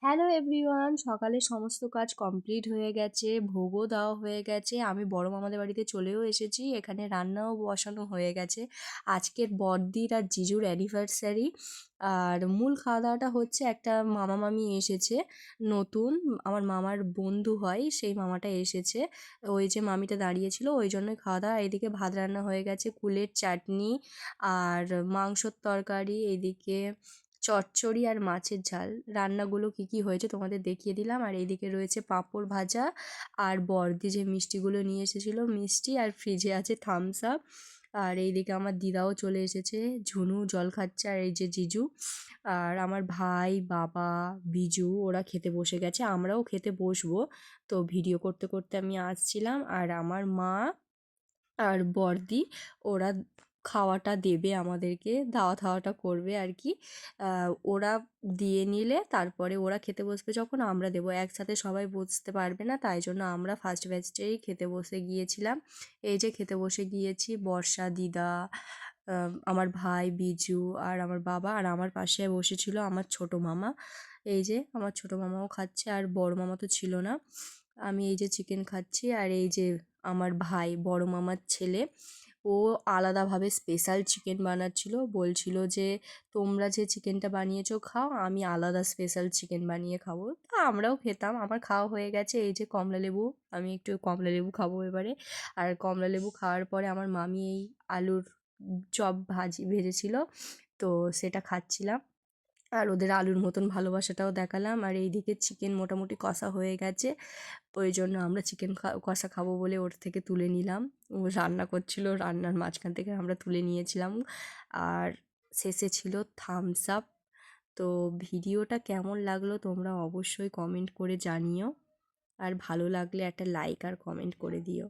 Hello everyone, সকালে সমস্ত কাজ কমপ্লিট হয়ে গেছে, ভোগও দেওয়া হয়ে গেছে। আমি বড় মামাদের বাড়িতে চলেও এসেছি, এখানে রান্নাও বসানো হয়ে গেছে। আজকের বড়দির আর জিজুর অ্যানিভার্সারি। আর মূল খাওয়া দাওয়াটা হচ্ছে, একটা মামা মামি এসেছে নতুন, আমার মামার বন্ধু হয়, সেই মামাটা এসেছে। ওই যে মামিটা দাঁড়িয়েছিল, ওই জন্যই খাওয়া দাওয়া। এদিকে ভাত রান্না হয়ে গেছে, কুলের চাটনি আর মাংসর তরকারি, এদিকে চচ্চড়ি আর মাছের ঝাল। রান্নাগুলো কি কি হয়েছে তোমাদের দেখিয়ে দিলাম। আর এইদিকে রয়েছে পাঁপড় ভাজা, আর বড়দি যে মিষ্টিগুলো নিয়ে এসেছিলো মিষ্টি, আর ফ্রিজে আছে থামস আপ। আর এইদিকে আমার দিদাও চলে এসেছে, ঝুনু জল খাচ্ছে, আর এই যে জিজু আর আমার ভাই, বাবা, বিজু ওরা খেতে বসে গেছে, আমরাও খেতে বসবো। তো ভিডিও করতে করতে আমি আসছিলাম, আর আমার মা আর বড়দি ওরা খাওয়াটা দেবে আমাদেরকে, দাওয়া থাওয়াটা করবে আর কি। ওরা দিয়ে নিলে তারপরে ওরা খেতে বসবে, যখন আমরা দেবো, একসাথে সবাই বসতে পারবে না, তাই জন্য আমরা ফার্স্ট ব্যাচটাই খেতে বসে গিয়েছিলাম। এই যে খেতে বসে গিয়েছি, বর্ষা, দিদা, আমার ভাই বিজু আর আমার বাবা, আর আমার পাশে বসেছিল আমার ছোট মামা। এই যে আমার ছোট মামাও খাচ্ছে, আর বড় মামা তো ছিল না। আমি এই যে চিকেন খাচ্ছি, আর এই যে আমার ভাই বড় মামার ছেলে, ও আলাদাভাবে স্পেশাল চিকেন বানাচ্ছিল, বলছিল যে তোমরা যে চিকেনটা বানিয়েছো খাও, আমি আলাদা স্পেশাল চিকেন বানিয়ে খাবো। তা আমরাও খেতাম, আমার খাওয়া হয়ে গেছে। এই যে কমলা লেবু, আমি একটু কমলা লেবু খাবো এবারে। আর কমলা লেবু খাওয়ার পরে আমার মামি এই আলুর চপ ভেজেছিল, তো সেটা খাচ্ছিলাম। আর ওদের আলুর মতন ভালোবাসাটাও দেখালাম। আর এইদিকে চিকেন মোটামুটি কষা হয়ে গেছে, ওই জন্য আমরা চিকেন কষা খাবো বলে ওর থেকে তুলে নিলাম। ও রান্না করছিল, রান্নার মাঝখান থেকে আমরা তুলে নিয়েছিলাম। আর শেষে ছিল থামস আপ। তো ভিডিওটা কেমন লাগলো তোমরা অবশ্যই কমেন্ট করে জানিও, আর ভালো লাগলে একটা লাইক আর কমেন্ট করে দিও।